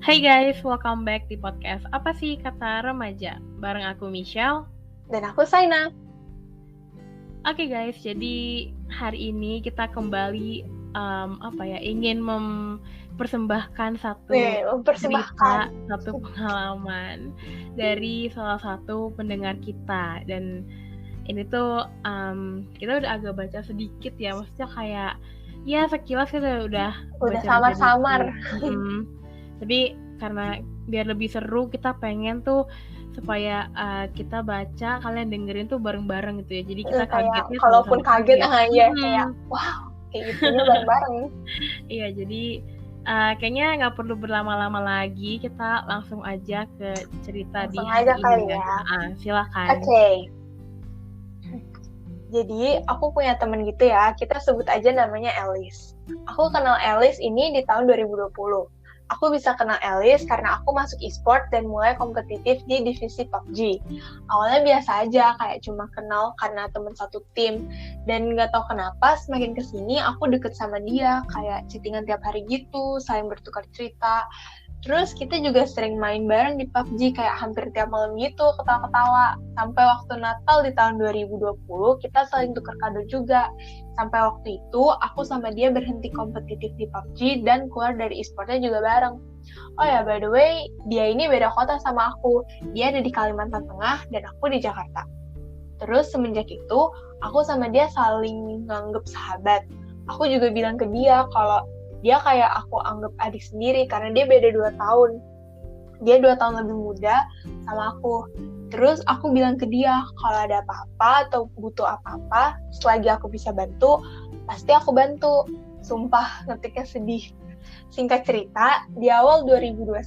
Hey guys, welcome back di podcast Apa sih Kata Remaja? Bareng aku Michelle. Dan aku Saina. Oke guys, jadi hari ini kita kembali ingin mempersembahkan satu cerita, satu pengalaman dari salah satu pendengar kita. Dan ini tuh kita udah agak baca sedikit ya, maksudnya kayak ya sekilas kita udah samar-samar. Tapi karena biar lebih seru, kita pengen tuh supaya kita baca, kalian dengerin tuh bareng-bareng gitu ya. Jadi kita kagetnya kalaupun kaget kayak wow, kayak gitu bareng-bareng. Iya, jadi kayaknya nggak perlu berlama-lama lagi, kita langsung aja ke cerita di hari ini ya. Silakan. Oke. Jadi aku punya temen gitu ya, kita sebut aja namanya Alice. Aku kenal Alice ini di tahun 2020. Aku bisa kenal Alice karena aku masuk e-sport dan mulai kompetitif di divisi PUBG. Awalnya biasa aja, kayak cuma kenal karena teman satu tim. Dan nggak tahu kenapa, semakin kesini aku deket sama dia, kayak chattingan tiap hari gitu, saling bertukar cerita. Terus kita juga sering main bareng di PUBG, kayak hampir tiap malam gitu, ketawa-ketawa. Sampai waktu Natal di tahun 2020, kita saling tukar kado juga. Sampai waktu itu, aku sama dia berhenti kompetitif di PUBG dan keluar dari e-sportnya juga bareng. Oh ya, by the way, dia ini beda kota sama aku. Dia ada di Kalimantan Tengah dan aku di Jakarta. Terus semenjak itu, aku sama dia saling nganggep sahabat. Aku juga bilang ke dia kalau dia kayak aku anggap adik sendiri karena dia beda 2 tahun. Dia 2 tahun lebih muda sama aku. Terus aku bilang ke dia kalau ada apa-apa atau butuh apa-apa, selagi aku bisa bantu, pasti aku bantu. Sumpah, ngetiknya sedih. Singkat cerita, di awal 2021,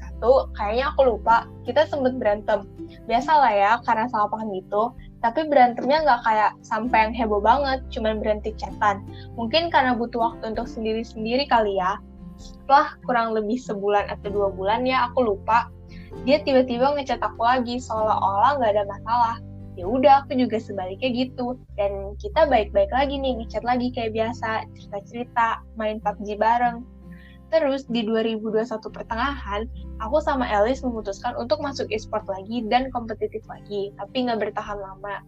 kayaknya aku lupa, kita sempet berantem. Biasalah ya, karena salah paham gitu. Tapi berantemnya nggak kayak sampai yang heboh banget, cuman berhenti chatan. Mungkin karena butuh waktu untuk sendiri-sendiri kali ya. Setelah kurang lebih sebulan atau 2 bulan ya, aku lupa. Dia tiba-tiba ngechat aku lagi, seolah-olah nggak ada masalah. Ya udah, aku juga sebaliknya gitu. Dan kita baik-baik lagi nih, ngechat lagi kayak biasa, cerita-cerita, main PUBG bareng. Terus di 2021 pertengahan, aku sama Alice memutuskan untuk masuk e-sport lagi dan kompetitif lagi, tapi nggak bertahan lama.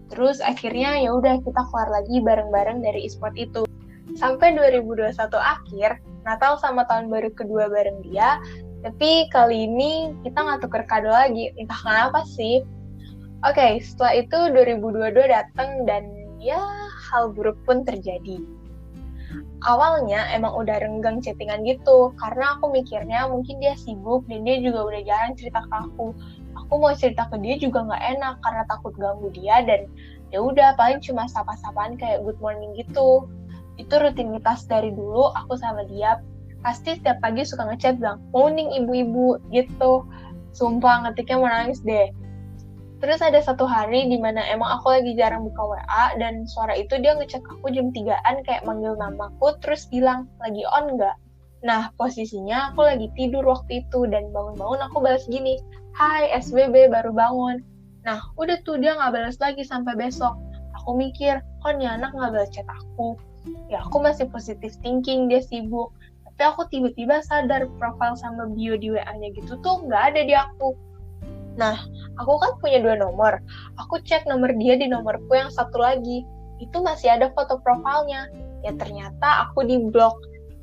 Terus akhirnya ya udah kita keluar lagi bareng-bareng dari e-sport itu. Sampai 2021 akhir, Natal sama tahun baru kedua bareng dia, tapi kali ini kita nggak tuker kado lagi, entah kenapa sih. Oke, setelah itu 2022 datang dan ya hal buruk pun terjadi. Awalnya emang udah renggang chattingan gitu, karena aku mikirnya mungkin dia sibuk dan dia juga udah jarang cerita ke aku. Aku mau cerita ke dia juga nggak enak karena takut ganggu dia dan ya udah paling cuma sapa-sapaan kayak good morning gitu. Itu rutinitas dari dulu aku sama dia. Pasti setiap pagi suka ngechat bilang, morning ibu-ibu gitu. Sumpah ngetiknya mau nangis deh. Terus ada satu hari di mana emang aku lagi jarang buka WA dan suara itu dia ngechat aku jam 3-an kayak manggil namaku terus bilang, lagi on nggak? Nah, posisinya aku lagi tidur waktu itu dan bangun-bangun aku balas gini, hai SBB baru bangun. Nah, udah tuh dia nggak balas lagi sampai besok. Aku mikir, kok nih anak nggak balas chat aku? Ya aku masih positive thinking dia sibuk. Tapi aku tiba-tiba sadar profile sama bio di WA-nya gitu tuh nggak ada di aku. Nah, aku kan punya 2 nomor. Aku cek nomor dia di nomorku yang satu lagi. Itu masih ada foto profilnya. Ya ternyata aku di-blok.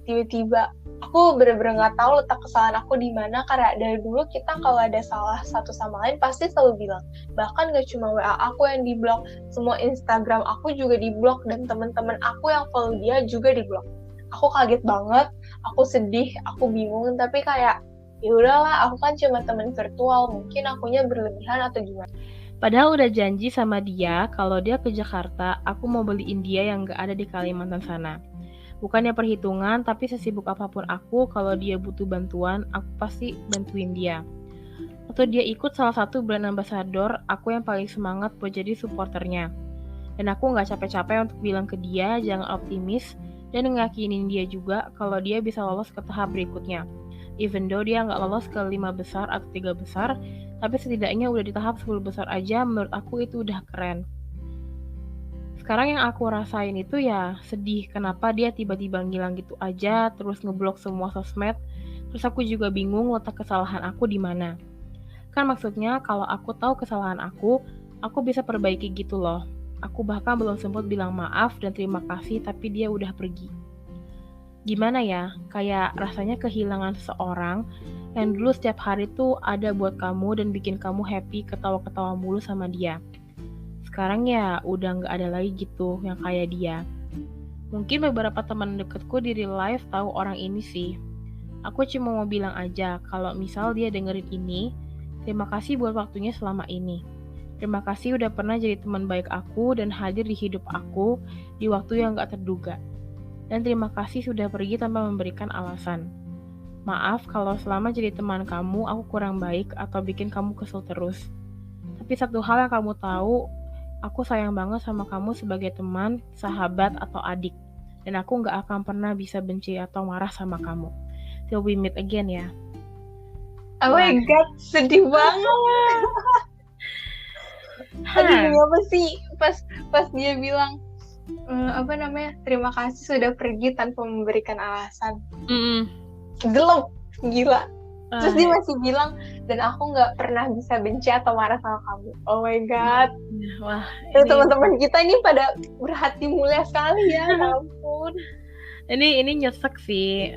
Tiba-tiba aku bener-bener nggak tahu letak kesalahan aku di mana karena dari dulu kita kalau ada salah satu sama lain pasti selalu bilang. Bahkan gak cuma WA aku yang di-blok, semua Instagram aku juga di-blok dan teman-teman aku yang follow dia juga di-blok. Aku kaget banget, aku sedih, aku bingung, tapi kayak ya udahlah, aku kan cuma teman virtual, mungkin akunya berlebihan atau gimana. Padahal udah janji sama dia kalau dia ke Jakarta, aku mau beliin dia yang gak ada di Kalimantan sana. Bukannya perhitungan, tapi sesibuk apapun aku, kalau dia butuh bantuan, aku pasti bantuin dia. Waktu dia ikut salah satu brand ambassador, aku yang paling semangat buat jadi supporternya. Dan aku gak capek-capek untuk bilang ke dia jangan optimis, dan ngeyakinin dia juga kalau dia bisa lolos ke tahap berikutnya. Even though dia nggak lolos ke 5 besar atau 3 besar, tapi setidaknya udah di tahap 10 besar aja, menurut aku itu udah keren. Sekarang yang aku rasain itu ya sedih, kenapa dia tiba-tiba ngilang gitu aja, terus ngeblok semua sosmed, Terus aku juga bingung letak kesalahan aku di mana. Kan maksudnya kalau aku tahu kesalahan aku bisa perbaiki gitu loh. Aku bahkan belum sempat bilang maaf dan terima kasih tapi dia udah pergi. Gimana ya, kayak rasanya kehilangan seseorang yang dulu setiap hari tuh ada buat kamu dan bikin kamu happy ketawa-ketawa mulu sama dia. Sekarang ya udah nggak ada lagi gitu yang kayak dia. Mungkin beberapa teman deketku di real life tahu orang ini sih. Aku cuma mau bilang aja kalau misal dia dengerin ini, terima kasih buat waktunya selama ini. Terima kasih udah pernah jadi teman baik aku dan hadir di hidup aku di waktu yang gak terduga. Dan terima kasih sudah pergi tanpa memberikan alasan. Maaf kalau selama jadi teman kamu aku kurang baik atau bikin kamu kesel terus. Tapi satu hal yang kamu tahu, aku sayang banget sama kamu sebagai teman, sahabat, atau adik. Dan aku gak akan pernah bisa benci atau marah sama kamu. Till we meet again ya. Oh my god, sedih banget. Aduh, kenapa sih pas dia bilang terima kasih sudah pergi tanpa memberikan alasan. Gelap, gila. Terus dia masih bilang, dan aku nggak pernah bisa benci atau marah sama kamu. Oh my god. Wah, teman-teman kita ini pada berhati mulia sekali ya, ampun. Ini nyesek sih,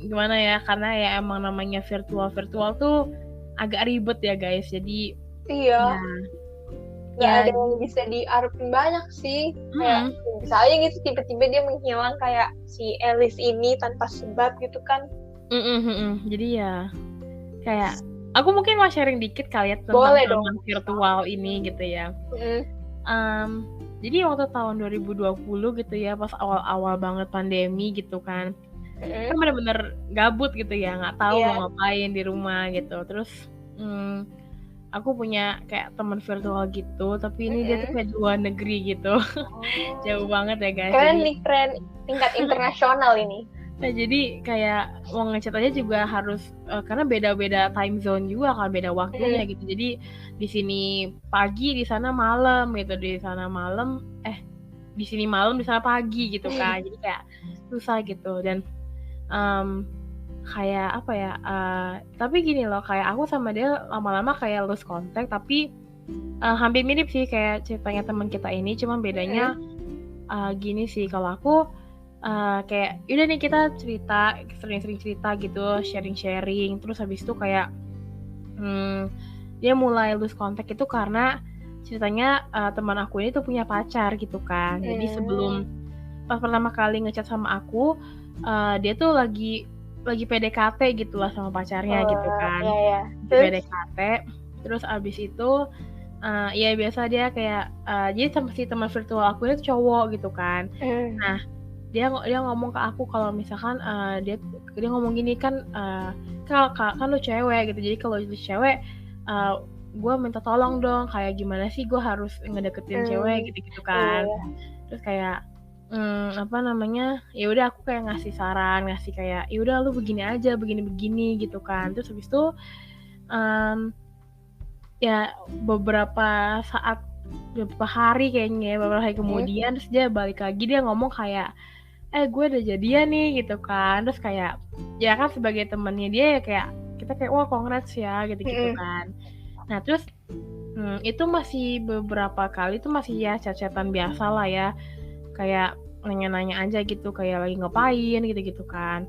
gimana ya, karena ya emang namanya virtual tuh agak ribet ya guys, jadi iya ya, ada yang bisa diarepin banyak sih, kayak bisa aja gitu tiba-tiba dia menghilang kayak si Alice ini tanpa sebab gitu kan. Jadi ya kayak aku mungkin mau sharing dikit kali ya tentang teman virtual ini gitu ya. Jadi waktu tahun 2020 gitu ya, pas awal-awal banget pandemi gitu kan bener-bener gabut gitu ya, nggak tahu mau ngapain di rumah gitu. Terus aku punya kayak teman virtual gitu, tapi ini dia tuh kayak di luar negeri gitu. Jauh banget ya guys. Keren tingkat internasional ini. Nah jadi kayak mau ngechat aja juga harus karena beda-beda time zone juga kan, beda waktunya gitu. Jadi di sini pagi, di sana malam gitu, di sana malam di sini malam, di sana pagi gitu kan. Jadi kayak susah gitu. Dan kayak apa ya, tapi gini loh, kayak aku sama dia lama-lama kayak lose contact, tapi hampir mirip sih kayak ceritanya teman kita ini, cuma bedanya gini sih, kalau aku kayak udah nih kita cerita, sering-sering cerita gitu, sharing-sharing, terus habis itu kayak dia mulai lose contact itu karena ceritanya teman aku ini tuh punya pacar gitu kan. Jadi sebelum pas pertama kali ngechat sama aku, dia tuh lagi PDKT gitu lah sama pacarnya gitu kan. PDKT, terus abis itu ya biasa dia kayak jadi sama si teman virtual aku ini tuh cowok gitu kan. Nah dia ngomong ke aku kalau misalkan dia ngomong gini kan, kan lu cewek gitu, jadi kalau lu cewek gue minta tolong dong, kayak gimana sih gue harus ngedeketin cewek gitu kan. Terus kayak ya udah aku kayak ngasih saran, ngasih kayak ya udah lu begini aja, begini gitu kan. Terus habis itu ya beberapa hari kayaknya, beberapa hari kemudian terus dia balik lagi, dia ngomong kayak gue udah jadian nih gitu kan. Terus kayak ya kan sebagai temennya dia ya kayak kita kayak wah congrats ya gitu kan. Nah terus itu masih beberapa kali tuh masih ya chat-chatan biasa lah ya, kayak nanya-nanya aja gitu, kayak lagi ngapain gitu kan.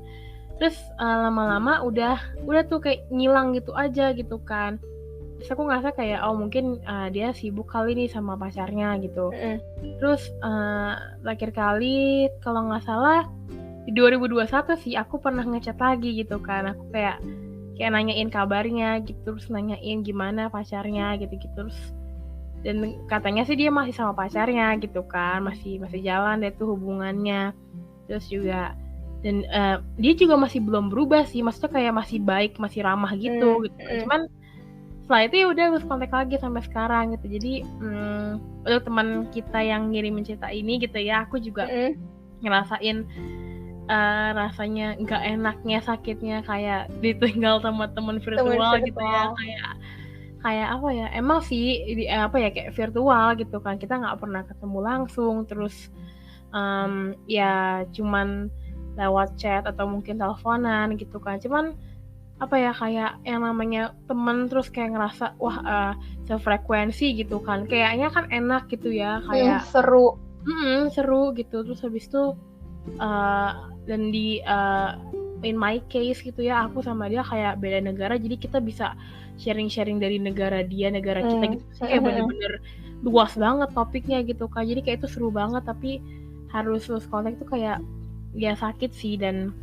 Terus lama-lama udah tuh kayak ngilang gitu aja gitu kan. Terus aku ngerasa kayak mungkin dia sibuk kali nih sama pacarnya gitu. Terus terakhir kali kalau nggak salah di 2021 sih aku pernah ngechat lagi gitu kan. Aku kayak nanyain kabarnya gitu, terus nanyain gimana pacarnya gitu. Terus dan katanya sih dia masih sama pacarnya gitu kan, masih jalan deh tuh hubungannya. Terus juga dan dia juga masih belum berubah sih, maksudnya kayak masih baik, masih ramah gitu. Cuman setelah itu ya udah lose kontak lagi sampai sekarang gitu. Jadi untuk teman kita yang ngirimin cerita ini gitu ya, aku juga ngerasain rasanya nggak enaknya, sakitnya kayak ditinggal sama teman virtual gitu ya. Kayak apa ya, emang sih kayak virtual gitu kan, kita nggak pernah ketemu langsung, terus ya cuman lewat chat atau mungkin teleponan gitu kan. Cuman apa ya, kayak yang namanya temen terus kayak ngerasa wah sefrekuensi gitu kan, kayaknya kan enak gitu ya, kayak Seru. seru gitu. Terus habis itu dan in my case gitu ya, aku sama dia kayak beda negara, jadi kita bisa sharing-sharing dari negara dia, negara kita gitu sih, kayak bener-bener luas banget topiknya gitu kan. Jadi kayak itu seru banget, tapi harus lose contact tuh kayak ya sakit sih. Dan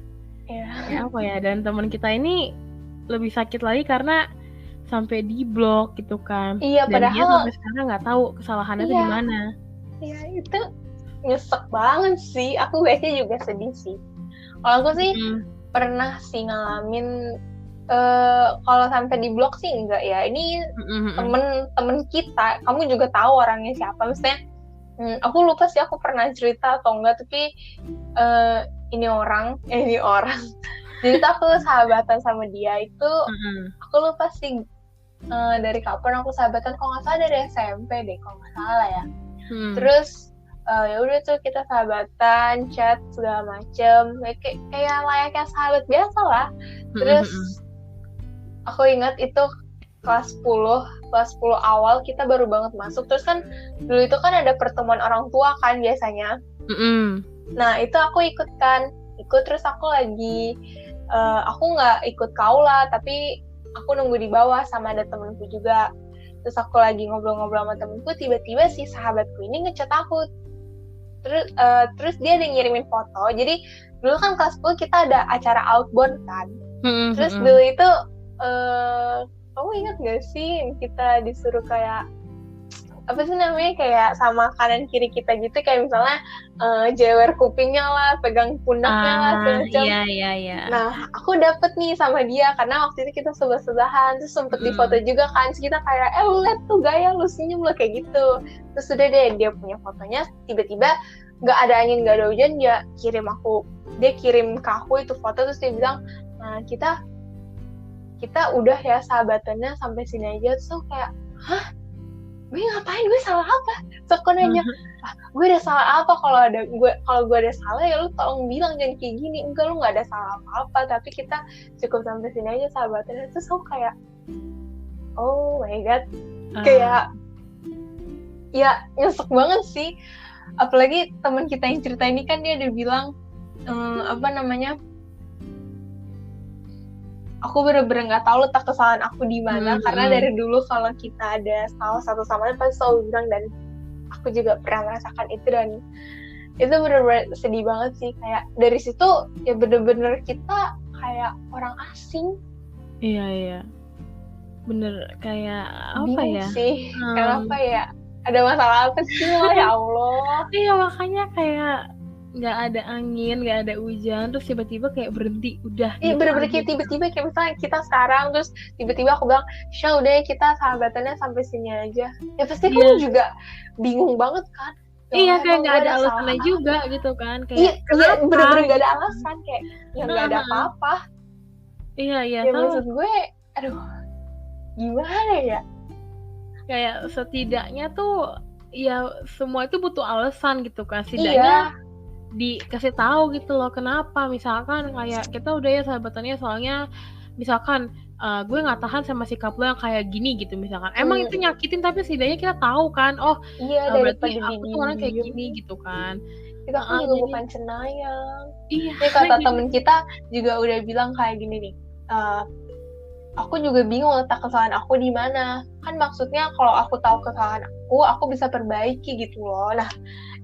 ya apa ya, dan teman kita ini lebih sakit lagi karena sampai di blok gitu kan. Iya, Dan dia padahal sampai sekarang nggak tahu kesalahannya tuh di mana. Iya, itu nyesek banget sih. Aku biasanya juga sedih sih. Kalau aku sih pernah sih ngalamin kalau sampai di blok sih enggak ya. Ini temen kita, kamu juga tahu orangnya siapa. Maksudnya aku lupa sih aku pernah cerita atau enggak, tapi ini orang. Jadi tuh aku sahabatan sama dia itu, aku lupa sih dari kapan aku sahabatan, kalau nggak salah dari SMP deh, kalau nggak salah ya. Terus ya udah tuh kita sahabatan, chat segala macem, kayak layaknya sahabat biasa lah. Terus aku ingat itu kelas 10 awal kita baru banget masuk. Terus kan dulu itu kan ada pertemuan orang tua kan biasanya. Nah itu aku ikut terus aku lagi aku nggak ikut kaula, tapi aku nunggu di bawah sama ada temenku juga. Terus aku lagi ngobrol-ngobrol sama temenku, tiba-tiba si sahabatku ini ngechat aku. Terus dia ada ngirimin foto. Jadi dulu kan kelas 10 kita ada acara outbound kan. Terus dulu itu kamu ingat gak sih kita disuruh kayak apa sih namanya, kayak sama kanan kiri kita gitu, kayak misalnya jewer kupingnya lah, pegang pundaknya lah, semacam. Iya. Nah aku dapet nih sama dia karena waktu itu kita sebelah-sebelahan, terus sempet difoto juga kan. Terus kita kayak lu liat tuh gaya lu, senyum lu, kayak gitu. Terus udah deh, dia punya fotonya, tiba-tiba nggak ada angin nggak ada hujan, dia kirim ke aku itu foto. Terus dia bilang, nah kita udah ya sahabatannya sampai sini aja. Terus aku kayak, hah, gue ngapain, gue salah apa? Terus aku nanya, gue ada salah apa? Kalau gue ada salah ya lu tolong bilang, jangan kayak gini. Enggak, lu nggak ada salah apa-apa, tapi kita cukup sampai sini aja sahabatannya. Terus aku kayak, oh my god, kayak ya nyesek banget sih. Apalagi teman kita yang cerita ini kan dia udah bilang aku bener-bener nggak tahu letak kesalahan aku di mana, karena dari dulu kalau kita ada salah satu sama lain pasti selalu bilang, dan aku juga pernah merasakan itu. Dan itu bener-bener sedih banget sih. Kayak dari situ ya bener-bener kita kayak orang asing. Iya bener, kayak apa bingung ya sih kenapa ya, ada masalah apa sih lah, ya Allah. Iya, makanya kayak nggak ada angin, nggak ada hujan, terus tiba-tiba kayak berhenti, udah. Iya, bener-bener kayak tiba-tiba, kayak misalnya kita sekarang, terus tiba-tiba aku bilang, Syah udah ya kita sahabatannya sampai sini aja. Ya pasti kamu juga bingung banget kan. Iya, kayak nggak ada alasannya juga gitu kan. Kayak bener-bener nggak ada alasan, kayak ya nggak ada apa-apa. Iya. Ya maksud gue, aduh, gimana ya? Kayak setidaknya tuh ya semua itu butuh alasan gitu kan. Setidaknya dikasih tahu gitu loh kenapa. Misalkan kayak kita udah ya sahabatannya soalnya misalkan gue nggak tahan sama sikap lo yang kayak gini gitu misalkan. Emang itu nyakitin, tapi setidaknya kita tahu kan, berarti aku tuh orang kayak gini gitu kan. Kita kan juga bukan cenayang. Iya. Ini kata temen kita juga udah bilang kayak gini nih, aku juga bingung letak kesalahan aku di mana. Kan maksudnya kalau aku tahu kesalahan aku bisa perbaiki gitu loh. Nah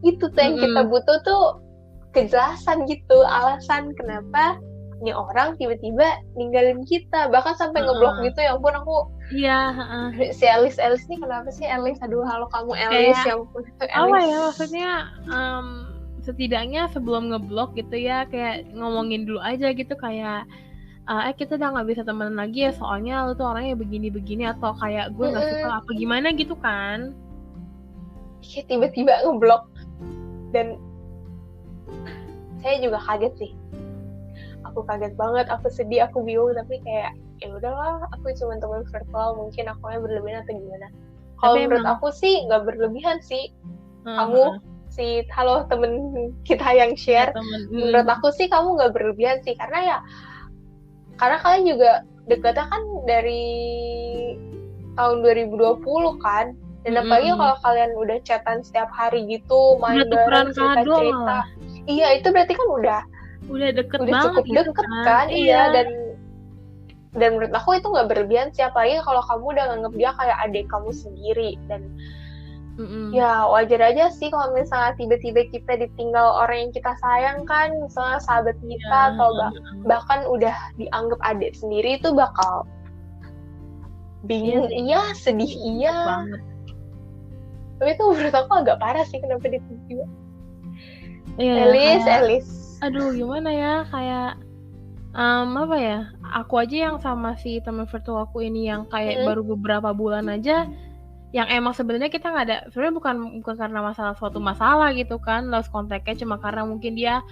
itu tuh yang kita butuh tuh, kejelasan gitu, alasan kenapa nih orang tiba-tiba ninggalin kita, bahkan sampai ngeblok gitu. Ya ampun, aku si Elis nih kenapa sih Elis, aduh halo kamu Elis, ya ampun itu Elis. Apa ya maksudnya, setidaknya sebelum ngeblok gitu ya, kayak ngomongin dulu aja gitu, kayak kita udah nggak bisa temenan lagi ya soalnya lu tuh orangnya begini-begini, atau kayak gue nggak suka apa gimana gitu kan. Kayak tiba-tiba ngeblok. Dan saya juga kaget sih, aku kaget banget, aku sedih, aku bingung, tapi kayak ya udahlah, aku cuma teman virtual, mungkin akunya berlebihan atau gimana. Kalau menurut aku sih nggak berlebihan sih. Kamu halo temen kita yang share, menurut aku sih kamu nggak berlebihan sih, karena kalian juga dekatnya kan dari tahun 2020 kan. Dan apalagi kalau kalian udah chatan setiap hari gitu, main bareng, cerita-cerita. Iya, itu berarti kan udah deket udah banget cukup gitu deket kan. Iya, dan menurut aku itu nggak berlebihan sih, apalagi kalau kamu udah nganggep dia kayak adik kamu sendiri. Dan ya wajar aja sih kalau misalnya tiba-tiba kita ditinggal orang yang kita sayang kan, misalnya sahabat kita atau bahkan udah dianggap adik sendiri, itu bakal bingung, iya, sedih, iya. Tapi itu menurut aku agak parah sih kenapa ditinggal. Elis. Aduh, gimana ya, kayak apa ya? Aku aja yang sama si teman virtual aku ini yang kayak baru beberapa bulan aja, yang emang sebenarnya kita nggak ada, sebenarnya bukan karena suatu masalah gitu kan, lost kontaknya cuma karena mungkin dia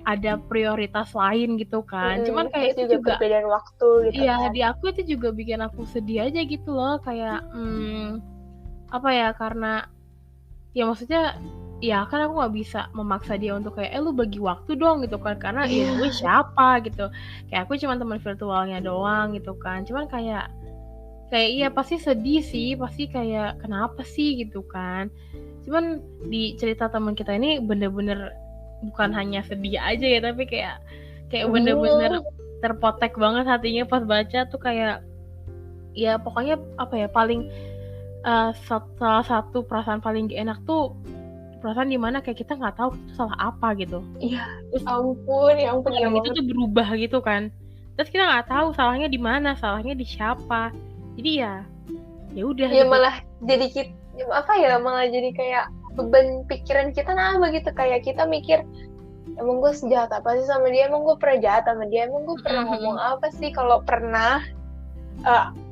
ada prioritas lain gitu kan. Cuman kayak itu juga perbedaan waktu gitu. Iya, di aku itu juga bikin aku sedih aja gitu loh, kayak apa ya, karena ya maksudnya ya kan aku nggak bisa memaksa dia untuk kayak lu bagi waktu dong gitu kan, karena ya gue siapa gitu, kayak aku cuma teman virtualnya doang gitu kan. Cuman kayak iya pasti sedih sih, pasti kayak kenapa sih gitu kan. Cuman di cerita teman kita ini bener-bener bukan hanya sedih aja ya, tapi kayak bener-bener terpotek banget hatinya pas baca tuh. Kayak ya pokoknya apa ya, paling salah satu perasaan paling gak enak tuh perasaan dimana kayak kita nggak tahu itu salah apa gitu. Iya, ampun ya itu tuh berubah gitu kan, terus kita nggak tahu salahnya di mana, salahnya di siapa. Jadi ya udah ya gitu. malah jadi malah jadi kayak beban pikiran kita nambah gitu. Kayak kita mikir, emang gue sejahat apa sih sama dia, emang gue pernah jahat sama dia, emang gue pernah ngomong apa sih. Kalau pernah,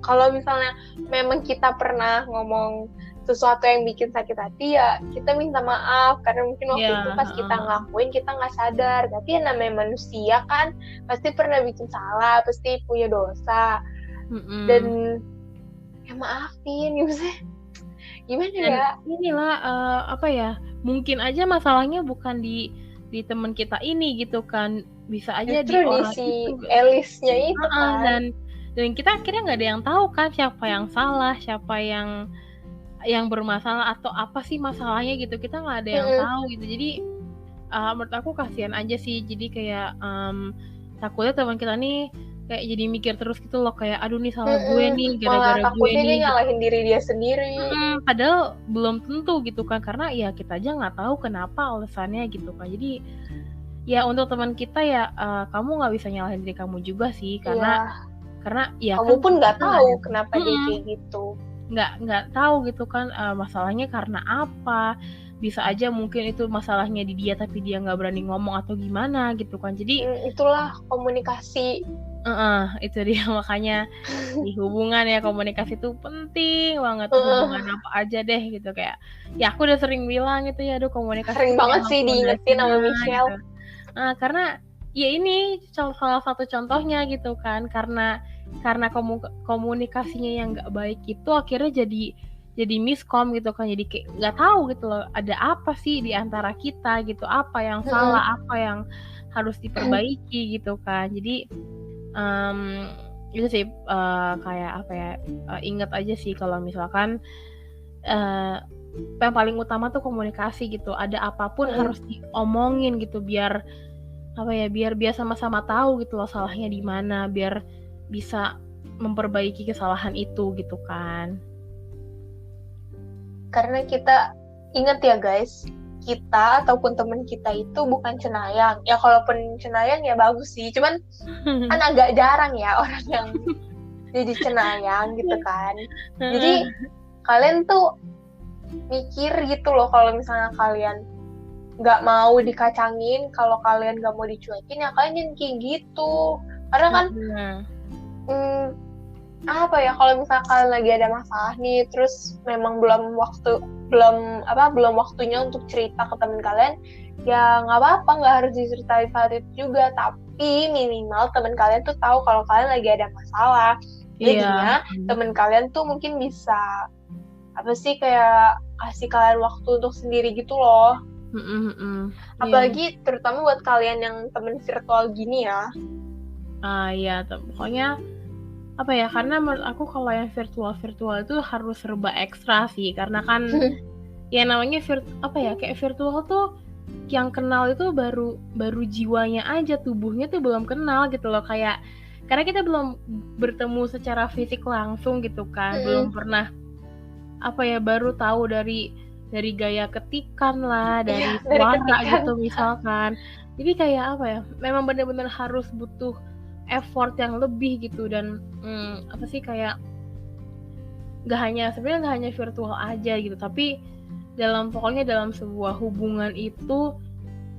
kalau misalnya memang kita pernah ngomong sesuatu yang bikin sakit hati, ya kita minta maaf, karena mungkin waktu itu pas kita ngelakuin kita nggak sadar. Tapi ya namanya manusia kan, pasti pernah bikin salah, pasti punya dosa. Dan ya maafin gitu sih. Gimana dan ya? Inilah apa ya, mungkin aja masalahnya bukan di teman kita ini gitu kan, bisa aja justru di orang si itu, Elisnya itu kan. Dan kita akhirnya nggak ada yang tahu kan siapa yang salah, siapa yang bermasalah atau apa sih masalahnya gitu, kita nggak ada yang tahu gitu. Jadi menurut aku kasihan aja sih. Jadi kayak takutnya teman kita nih kayak jadi mikir terus gitu loh, kayak aduh nih salah gue nih, gara-gara gue nih, dia nyalahin diri dia sendiri. Padahal belum tentu gitu kan, karena ya kita aja nggak tahu kenapa alasannya gitu kan. Jadi ya untuk teman kita ya kamu nggak bisa nyalahin diri kamu juga sih, karena ya kamu kan pun nggak tahu kenapa dia kayak gitu, nggak tahu gitu kan masalahnya karena apa. Bisa aja mungkin itu masalahnya di dia tapi dia nggak berani ngomong atau gimana gitu kan. Jadi itulah komunikasi. Itu dia, makanya di hubungan ya komunikasi itu penting banget. Hubungan apa aja deh gitu, kayak ya aku udah sering bilang gitu ya, aduh komunikasi sering banget sih diingetin sama Michelle gitu. Karena ya ini salah satu contohnya gitu kan, karena komunikasinya yang nggak baik itu akhirnya jadi miskom gitu kan. Jadi kayak nggak tahu gitu loh ada apa sih di antara kita gitu, apa yang salah, apa yang harus diperbaiki gitu kan. Jadi itu sih kayak apa ya, ingat aja sih kalau misalkan yang paling utama tuh komunikasi gitu. Ada apapun harus diomongin gitu, biar apa ya, biar sama-sama tahu gitu loh salahnya di mana, biar bisa memperbaiki kesalahan itu gitu kan. Karena kita ingat ya guys, kita ataupun teman kita itu bukan cenayang. Ya kalaupun cenayang ya bagus sih, cuman kan agak jarang ya orang yang jadi cenayang gitu kan. Jadi kalian tuh mikir gitu loh, kalau misalnya kalian nggak mau dikacangin, kalau kalian nggak mau dicuekin, ya kalian jangan kayak gitu. Karena kan apa ya, kalau misalnya kalian lagi ada masalah nih, terus memang belum waktunya untuk cerita ke teman kalian, ya nggak apa-apa, nggak harus diceritain saat itu juga, tapi minimal teman kalian tuh tahu kalau kalian lagi ada masalah. Jadinya teman kalian tuh mungkin bisa apa sih, kayak kasih kalian waktu untuk sendiri gitu loh. Apalagi terutama buat kalian yang teman virtual gini ya. Pokoknya apa ya, karena menurut aku kalau yang virtual itu harus serba ekstra sih, karena kan ya namanya apa ya, kayak virtual tuh yang kenal itu baru jiwanya aja, tubuhnya tuh belum kenal gitu loh, kayak karena kita belum bertemu secara fisik langsung gitu kan, belum pernah apa ya, baru tahu dari gaya ketikan lah, dari Dari suara ketikan. gitu misalkan. Jadi kayak apa ya, memang benar-benar harus butuh effort yang lebih gitu, dan apa sih, kayak sebenarnya nggak hanya virtual aja gitu, tapi pokoknya dalam sebuah hubungan itu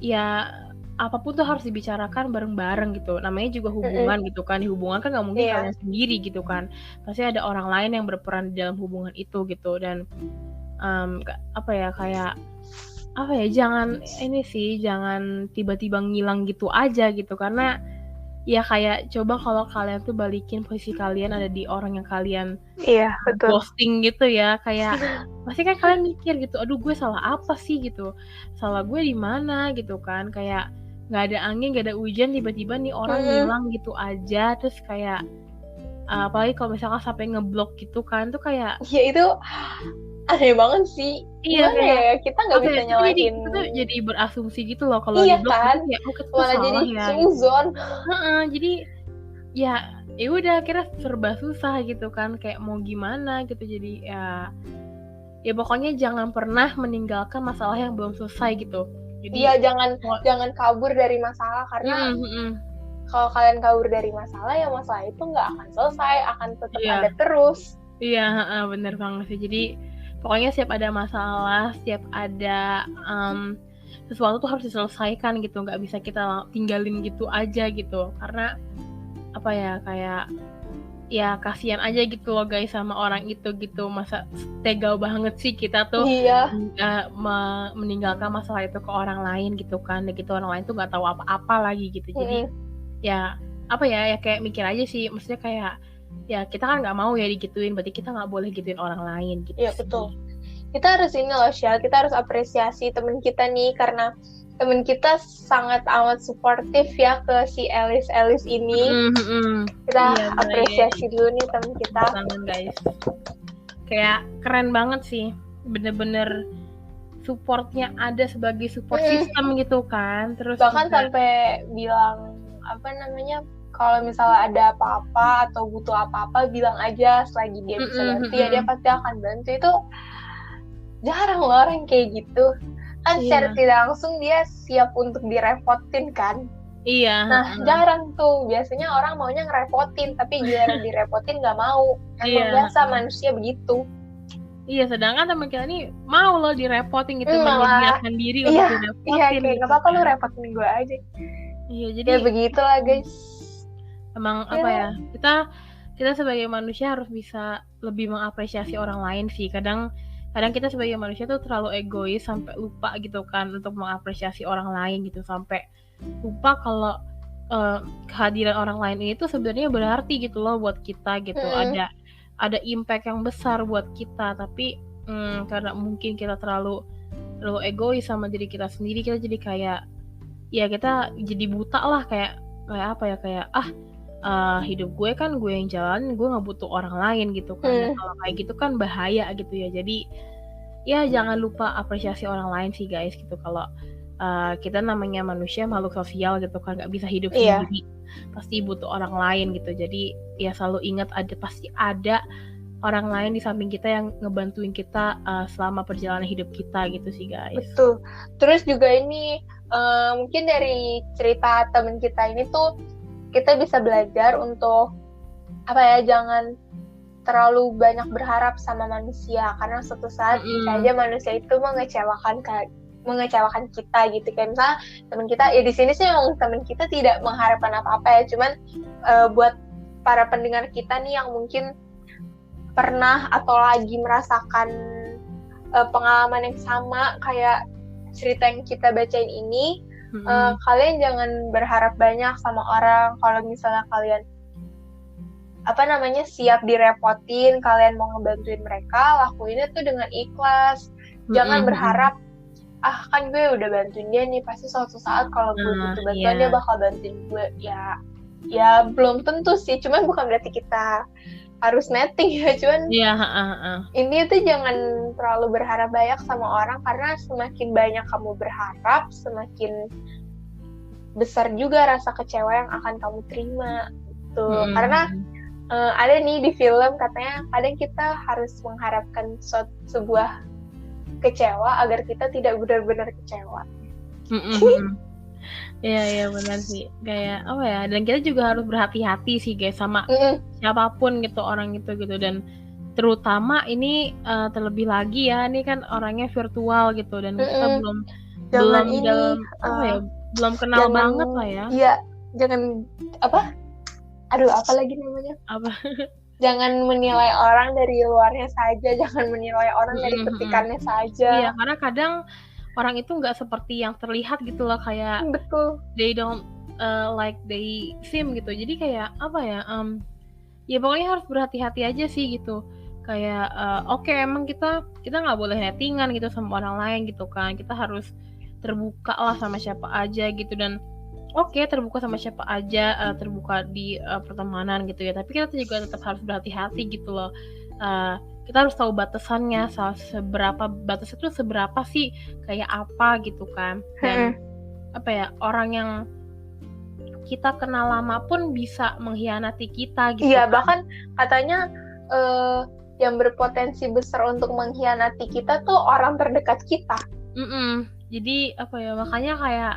ya apapun tuh harus dibicarakan bareng-bareng gitu. Namanya juga hubungan gitu kan. Di hubungan kan nggak mungkin kalian sendiri gitu kan. Pasti ada orang lain yang berperan di dalam hubungan itu gitu. Dan apa ya, kayak apa ya, jangan tiba-tiba ngilang gitu aja gitu, karena ya kayak coba kalau kalian tuh balikin posisi kalian ada di orang yang kalian betul. ghosting gitu ya, kayak pasti kan kalian mikir gitu, aduh gue salah apa sih gitu, salah gue di mana gitu kan, kayak nggak ada angin nggak ada hujan tiba-tiba nih orang hilang gitu aja, terus kayak apalagi kalau misalkan sampai ngeblok gitu kan, tuh kayak ya itu aneh banget sih. iya, Gimana kayak ya, kita nggak apa bisa ya, nyalahin. kita tuh jadi berasumsi gitu loh kalau Iya diblok, kan, jadi kayak oh kita tuh malah salah jadi ya gitu. suzon. Jadi ya udah akhirnya serba susah gitu kan, kayak mau gimana gitu. Jadi ya pokoknya jangan pernah meninggalkan masalah yang belum selesai gitu. Jadi iya, jangan kabur dari masalah, karena kalau kalian kabur dari masalah, ya masalah itu nggak akan selesai, akan tetap ada terus. Iya, bener banget sih. Jadi pokoknya setiap ada masalah, setiap ada sesuatu tuh harus diselesaikan gitu, nggak bisa kita tinggalin gitu aja gitu, karena apa ya, kayak ya kasihan aja gitu loh guys sama orang itu gitu, masa tega banget sih kita tuh meninggalkan masalah itu ke orang lain gitu kan, dan gitu orang lain tuh nggak tahu apa-apa lagi gitu. Jadi ya apa ya kayak mikir aja sih, maksudnya kayak ya kita kan nggak mau ya digituin, berarti kita nggak boleh gituin orang lain gitu. Iya betul. Kita harus ini loh Syah, kita harus apresiasi temen kita nih, karena temen kita sangat amat suportif ya ke si Alice ini. Kita apresiasi dulu nih temen kita. Banget guys, kayak keren banget sih, bener-bener supportnya ada sebagai support system gitu kan. Terus bahkan juga sampai bilang apa namanya, kalau misalnya ada apa-apa atau butuh apa-apa bilang aja, selagi dia bisa bantu ya dia pasti akan bantu. Itu jarang loh orang kayak gitu kan, secara tidak langsung dia siap untuk direpotin kan. Nah jarang tuh, biasanya orang maunya ngerepotin, tapi giliran direpotin nggak mau. Emang biasa manusia begitu. Iya, sedangkan teman kita nih mau loh direpotin gitu, menyediakan diri untuk direpotin. Iya, kayak nggak apa-apa lo repotin gue aja. Iya, jadi ya begitulah guys. Emang apa ya, kita sebagai manusia harus bisa lebih mengapresiasi orang lain sih. Kadang kita sebagai manusia tuh terlalu egois sampai lupa gitu kan untuk mengapresiasi orang lain gitu, sampai lupa kalau kehadiran orang lain ini tuh sebenarnya berarti gitu loh buat kita gitu. Ada impact yang besar buat kita, tapi karena mungkin kita terlalu egois sama diri kita sendiri, kita jadi kayak ya kita jadi buta lah, kayak apa ya, kayak hidup gue kan gue yang jalan, gue nggak butuh orang lain gitu kan. Kalau kayak gitu kan bahaya gitu ya. Jadi ya jangan lupa apresiasi orang lain sih guys gitu. Kalau kita namanya manusia, makhluk sosial gitu kan, nggak bisa hidup sendiri, pasti butuh orang lain gitu. Jadi ya selalu ingat pasti ada orang lain di samping kita yang ngebantuin kita selama perjalanan hidup kita gitu sih guys. Betul. Terus juga ini mungkin dari cerita temen kita ini tuh kita bisa belajar untuk apa ya, jangan terlalu banyak berharap sama manusia, karena suatu saat bisa aja manusia itu mengecewakan kita gitu. Kayak misalnya teman kita ya, di sini sih memang teman kita tidak mengharapkan apa-apa ya, cuman buat para pendengar kita nih yang mungkin pernah atau lagi merasakan pengalaman yang sama kayak cerita yang kita bacain ini, kalian jangan berharap banyak sama orang. Kalau misalnya kalian siap direpotin, kalian mau ngebantuin mereka, lakuinnya tuh dengan ikhlas. Jangan berharap kan gue udah bantuin dia nih, pasti suatu saat kalau gue butuh bantuan dia bakal bantuin gue. Ya Ya belum tentu sih, cuman bukan berarti kita harus netting ya, cuman Iya, ini tuh jangan terlalu berharap banyak sama orang, karena semakin banyak kamu berharap, semakin besar juga rasa kecewa yang akan kamu terima. Tuh, karena ada nih di film katanya kadang kita harus mengharapkan sebuah kecewa agar kita tidak benar-benar kecewa. Iya benar sih, kayak apa ya, dan kita juga harus berhati-hati sih guys sama siapapun gitu orang itu gitu, dan terutama ini terlebih lagi ya, ini kan orangnya virtual gitu, dan kita belum belum kenal banget lah ya. Iya, jangan apa lagi namanya? Jangan menilai orang dari luarnya saja, jangan menilai orang dari ketikannya saja. Iya, karena kadang orang itu nggak seperti yang terlihat gitu loh, kayak betul. They don't like they seem gitu. Jadi kayak apa ya? Ya pokoknya harus berhati-hati aja sih gitu. Kayak oke, emang kita nggak boleh nettingan gitu sama orang lain gitu kan. Kita harus terbuka lah sama siapa aja gitu, dan terbuka sama siapa aja, terbuka di pertemanan gitu ya. Tapi kita juga tetap harus berhati-hati gitu loh. Kita harus tahu batasannya, seberapa batas itu seberapa sih, kayak apa gitu kan. Dan apa ya, orang yang kita kenal lama pun bisa mengkhianati kita gitu. Iya, bahkan katanya yang berpotensi besar untuk mengkhianati kita tuh orang terdekat kita. Jadi apa ya, makanya kayak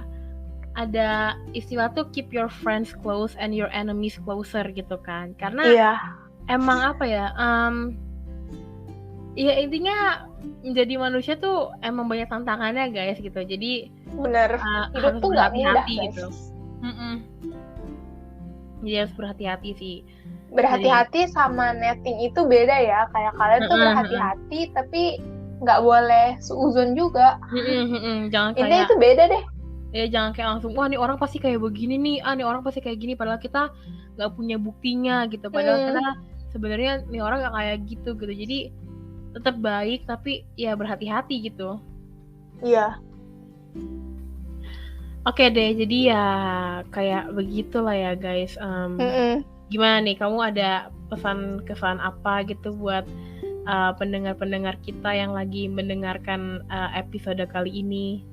ada istilah tuh keep your friends close and your enemies closer gitu kan. Karena emang apa ya, ya intinya menjadi manusia tuh emang banyak tantangannya guys gitu. Jadi bener, hidup tuh nggak mudah gitu. Jadi harus berhati-hati sih. Berhati-hati sama netting itu beda ya. Kayak kalian tuh berhati-hati tapi nggak boleh seuzon juga. Jangan kayak itu beda deh. Ya jangan kayak langsung, wah nih orang pasti kayak begini nih, nih orang pasti kayak gini, padahal kita nggak punya buktinya gitu. Padahal kita sebenarnya nih orang nggak kayak gitu. Jadi tetap baik tapi ya berhati-hati gitu. Iya. Oke deh, jadi ya kayak begitulah ya guys. Gimana nih, kamu ada pesan-kesan apa gitu buat pendengar-pendengar kita yang lagi mendengarkan episode kali ini?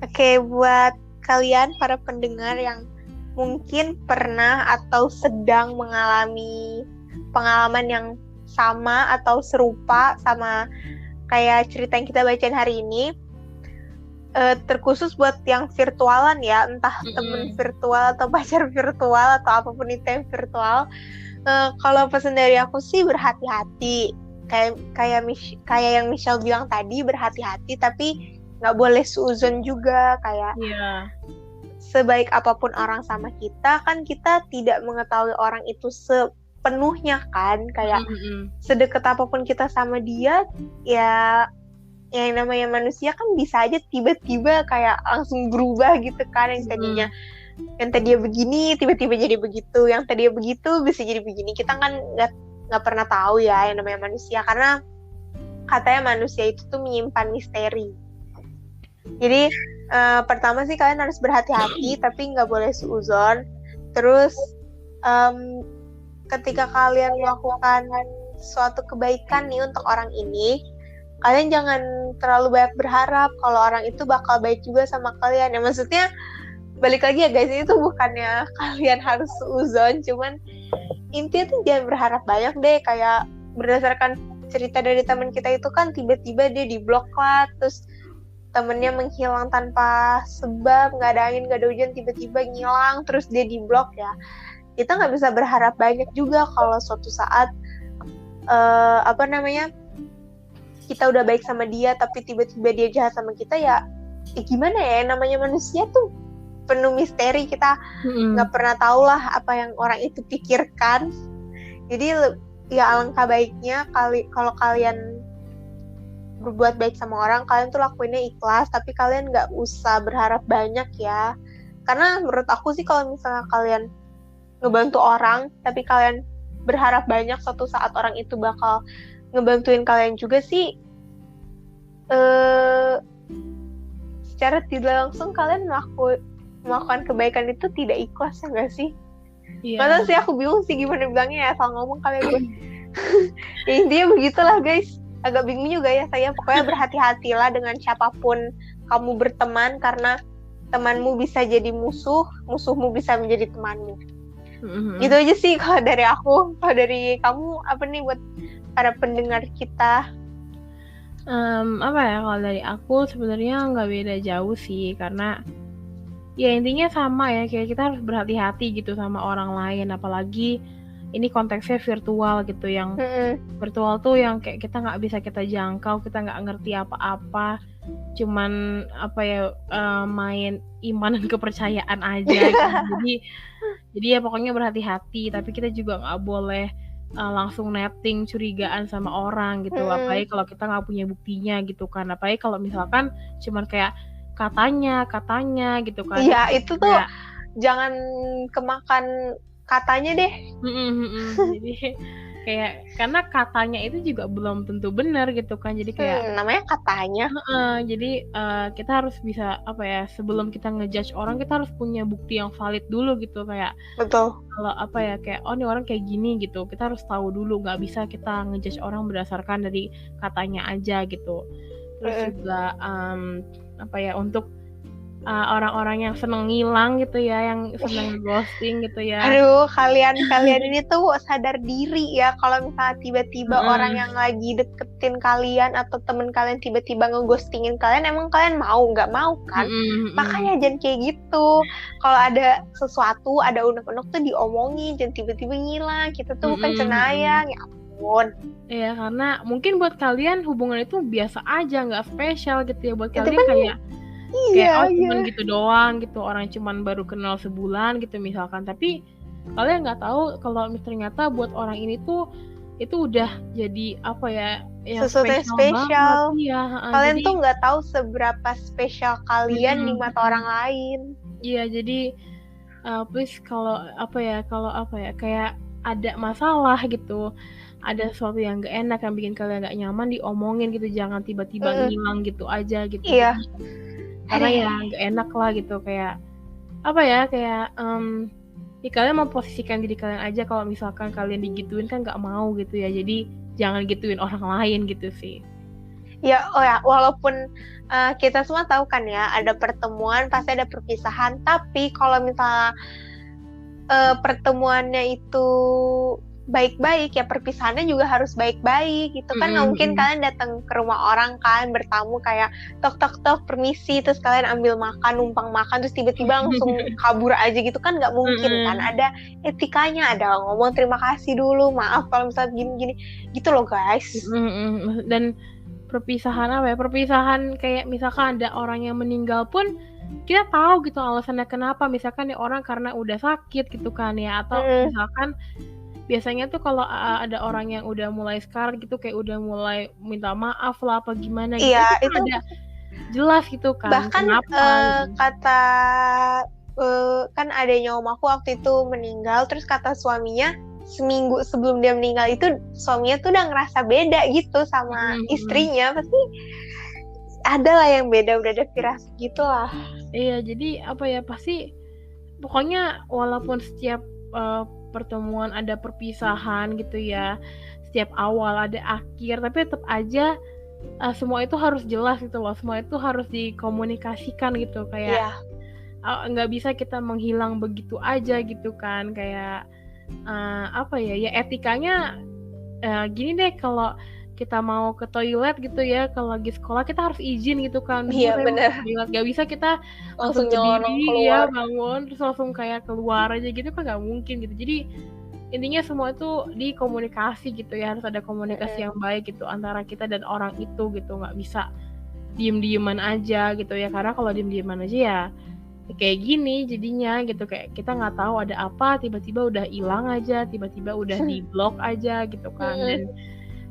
Oke, buat kalian para pendengar yang mungkin pernah atau sedang mengalami pengalaman yang sama atau serupa sama kayak cerita yang kita bacain hari ini, terkhusus buat yang virtualan ya, entah temen virtual atau pacar virtual atau apapun itu yang virtual, kalau pesan dari aku sih berhati-hati, kayak yang Michelle bilang tadi, berhati-hati tapi nggak boleh seuzon juga. Kayak sebaik apapun orang sama kita, kan kita tidak mengetahui orang itu sepenuhnya kan, kayak sedekat apapun kita sama dia, ya yang namanya manusia kan bisa aja tiba-tiba kayak langsung berubah gitu kan, yang tadinya begini tiba-tiba jadi begitu, yang tadinya begitu bisa jadi begini. Kita kan nggak pernah tahu ya yang namanya manusia, karena katanya manusia itu tuh menyimpan misteri. Jadi pertama sih kalian harus berhati-hati tapi nggak boleh seuzon. Terus ketika kalian melakukan suatu kebaikan nih untuk orang ini, kalian jangan terlalu banyak berharap kalau orang itu bakal baik juga sama kalian. Ya maksudnya balik lagi ya guys, itu bukannya kalian harus seuzon, cuman intinya tuh jangan berharap banyak deh. Kayak berdasarkan cerita dari teman kita itu kan, tiba-tiba dia diblok lah, terus temennya menghilang tanpa sebab, nggak ada angin nggak ada hujan, tiba-tiba ngilang terus dia diblok. Ya kita nggak bisa berharap banyak juga kalau suatu saat kita udah baik sama dia tapi tiba-tiba dia jahat sama kita. Ya gimana ya, namanya manusia tuh penuh misteri, kita nggak pernah tahu lah apa yang orang itu pikirkan. Jadi ya alangkah baiknya kalau kalian berbuat baik sama orang, kalian tuh lakuinnya ikhlas, tapi kalian nggak usah berharap banyak ya. Karena menurut aku sih kalau misalnya kalian ngebantu orang tapi kalian berharap banyak, suatu saat orang itu bakal ngebantuin kalian juga sih, secara tidak langsung kalian melakukan kebaikan itu tidak ikhlas, ya nggak sih? Iya. Masa sih aku bingung sih gimana bilangnya ya, asal ngomong kali gue. Ya, intinya begitulah guys. Agak bingung juga ya saya. Pokoknya berhati-hatilah dengan siapapun kamu berteman, karena temanmu bisa jadi musuh, musuhmu bisa menjadi temanmu. Gitu aja sih kalau dari aku. Kalau dari kamu apa nih buat para pendengar kita? Apa ya, kalau dari aku sebenarnya nggak beda jauh sih, karena ya intinya sama ya, kayak kita harus berhati-hati gitu sama orang lain, apalagi ini konteksnya virtual gitu, yang virtual tuh yang kayak kita nggak bisa kita jangkau, kita nggak ngerti apa-apa, cuman apa ya, main iman dan kepercayaan aja gitu. Jadi ya pokoknya berhati-hati, tapi kita juga nggak boleh langsung netting curigaan sama orang gitu, apalagi kalau kita nggak punya buktinya gitu kan, apalagi kalau misalkan cuman kayak katanya gitu kan. Iya, itu tuh jangan kemakan katanya deh. Jadi kayak karena katanya itu juga belum tentu benar gitu kan, jadi kayak namanya katanya. Jadi kita harus bisa apa ya, sebelum kita ngejudge orang kita harus punya bukti yang valid dulu gitu, kayak Betul. kalau apa ya, kayak oh ini orang kayak gini gitu, kita harus tahu dulu, nggak bisa kita ngejudge orang berdasarkan dari katanya aja gitu. Terus juga apa ya, untuk orang-orang yang seneng ngilang gitu ya, yang seneng ghosting gitu ya. Aduh, kalian ini tuh sadar diri ya, kalau misalnya tiba-tiba orang yang lagi deketin kalian atau temen kalian tiba-tiba ngeghostingin kalian, emang kalian mau? Nggak mau kan? Makanya jangan kayak gitu. Kalau ada sesuatu, ada unek-unek tuh diomongin, jangan tiba-tiba ngilang. Kita tuh bukan cenayang, ya ampun. Iya, karena mungkin buat kalian hubungan itu biasa aja, nggak spesial gitu ya, buat Itu kalian kan, kayak cuman gitu doang gitu, orang cuman baru kenal sebulan gitu misalkan, tapi kalian nggak tahu kalau ternyata buat orang ini tuh itu udah jadi apa ya, sesuatu yang spesial. Iya, kalian tuh nggak tahu seberapa spesial kalian di mata orang lain. Iya, jadi please kalau apa ya, kayak ada masalah gitu, ada sesuatu yang gak enak yang bikin kalian gak nyaman, diomongin gitu, jangan tiba-tiba ngilang gitu aja gitu. Iya. Karena ya gak enak lah gitu, kayak apa ya, kayak ya kalian memposisikan diri kalian aja, kalau misalkan kalian digituin kan gak mau gitu ya, jadi jangan gituin orang lain gitu sih. Ya, walaupun kita semua tahu kan ya, ada pertemuan pasti ada perpisahan, tapi kalau misalnya pertemuannya itu baik-baik, ya perpisahannya juga harus baik-baik gitu kan. Nggak mungkin kalian datang ke rumah orang kan, bertamu kayak tok permisi, terus kalian ambil makan, numpang makan, terus tiba-tiba langsung kabur aja gitu kan, nggak mungkin kan. Ada etikanya, ada ngomong terima kasih dulu, maaf kalau misalnya gini-gini gitu loh guys. Dan perpisahan kayak misalkan ada orang yang meninggal pun kita tahu gitu alasannya kenapa, misalkan ya orang karena udah sakit gitu kan ya, atau misalkan biasanya tuh kalau ada orang yang udah mulai scar gitu, kayak udah mulai minta maaf lah apa gimana gitu, itu ada jelas gitu kan. Bahkan kata kan adanya om aku waktu itu meninggal, terus kata suaminya seminggu sebelum dia meninggal itu suaminya tuh udah ngerasa beda gitu sama istrinya, pasti ada lah yang beda, udah ada firasat gitu lah. Iya, jadi apa ya, pasti pokoknya walaupun setiap pertemuan ada perpisahan gitu ya, setiap awal ada akhir, tapi tetap aja semua itu harus jelas gitu loh, semua itu harus dikomunikasikan gitu, kayak nggak bisa kita menghilang begitu aja gitu kan, kayak apa ya, etikanya gini deh, kalau kita mau ke toilet gitu ya, kalau lagi sekolah kita harus izin gitu kan. Iya benar. Gak bisa kita langsung nyelonong keluar, ya bangun terus langsung kayak keluar aja gitu kan, nggak mungkin gitu. Jadi intinya semua itu dikomunikasi gitu ya, harus ada komunikasi yang baik gitu antara kita dan orang itu gitu, nggak bisa diem-dieman aja gitu ya, karena kalau diem-dieman aja ya kayak gini jadinya gitu, kayak kita nggak tahu ada apa, tiba-tiba udah hilang aja, tiba-tiba udah di blok aja gitu kan.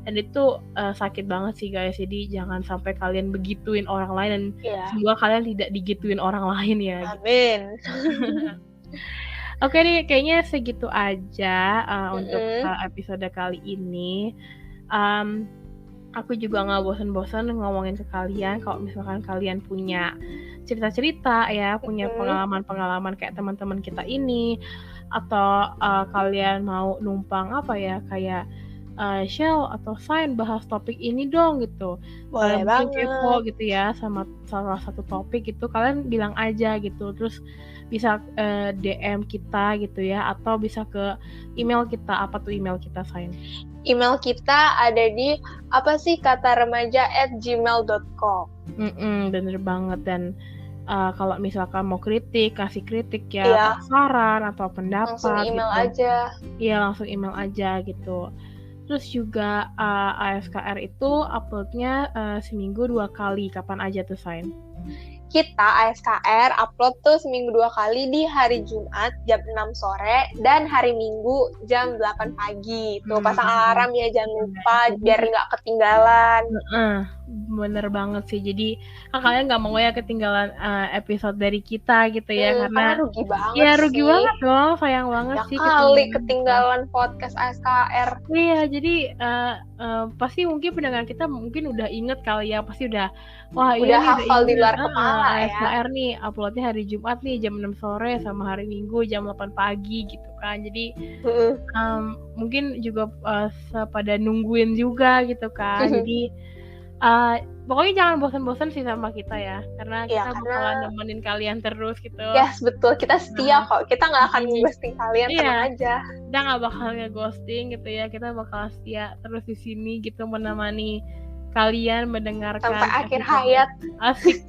Dan itu sakit banget sih guys, jadi jangan sampai kalian begituin orang lain, dan semoga kalian tidak digituin orang lain ya. Amin. Oke nih, kayaknya segitu aja untuk episode kali ini. Aku juga nggak bosan-bosan ngomongin ke kalian kalau misalkan kalian punya cerita-cerita ya, punya pengalaman-pengalaman kayak teman-teman kita ini, atau kalian mau numpang apa ya, kayak Shell atau Sign bahas topik ini dong gitu. Boleh Kalian mungkin banget. kepo gitu ya sama salah satu topik gitu, kalian bilang aja gitu. Terus bisa DM kita gitu ya, atau bisa ke email kita. Apa tuh email kita, Sign? Email kita ada di kataremaja@gmail.com. Bener banget. Dan kalau misalkan mau kasih kritik ya, atau saran atau pendapat, langsung email gitu. aja. Iya, langsung email aja gitu. Terus juga ASKR itu uploadnya seminggu 2 kali. Kapan aja tuh, Sign? Kita ASKR upload tuh seminggu 2 kali di hari Jumat jam 6 sore dan hari Minggu jam 8 pagi. Tuh pasang alarm ya, jangan lupa biar nggak ketinggalan. Bener banget sih. Jadi kalian nggak mau ya ketinggalan episode dari kita gitu ya, karena rugi banget ya sih. rugi banget dong, sayang banget ya sih kali ketinggalan podcast ASKR. Iya, jadi pasti mungkin pendengar kita mungkin udah inget kali ya, pasti udah udah hafal di luar kepala ya. ASKR nih uploadnya hari Jumat nih jam 6 sore sama hari Minggu jam 8 pagi gitu kan. Jadi mungkin juga pada nungguin juga gitu kan. Jadi pokoknya jangan bosan-bosan sih sama kita ya, karena kita bakalan nemenin kalian terus gitu. Yes, betul, kita setia kok, kita nggak akan ghosting kalian, tenang aja. Kita nggak bakal nge-ghosting gitu ya, kita bakal setia terus di sini gitu, menemani kalian mendengarkan sampai akhir hayat. Asik.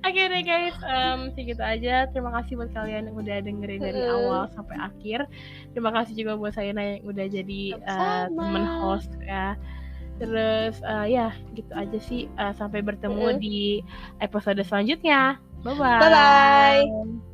Oke deh guys, segitu aja. Terima kasih buat kalian yang udah dengerin dari awal sampai akhir. Terima kasih juga buat Sayana yang udah jadi teman host ya. Terus ya gitu aja sih. Sampai bertemu di episode selanjutnya. Bye-bye.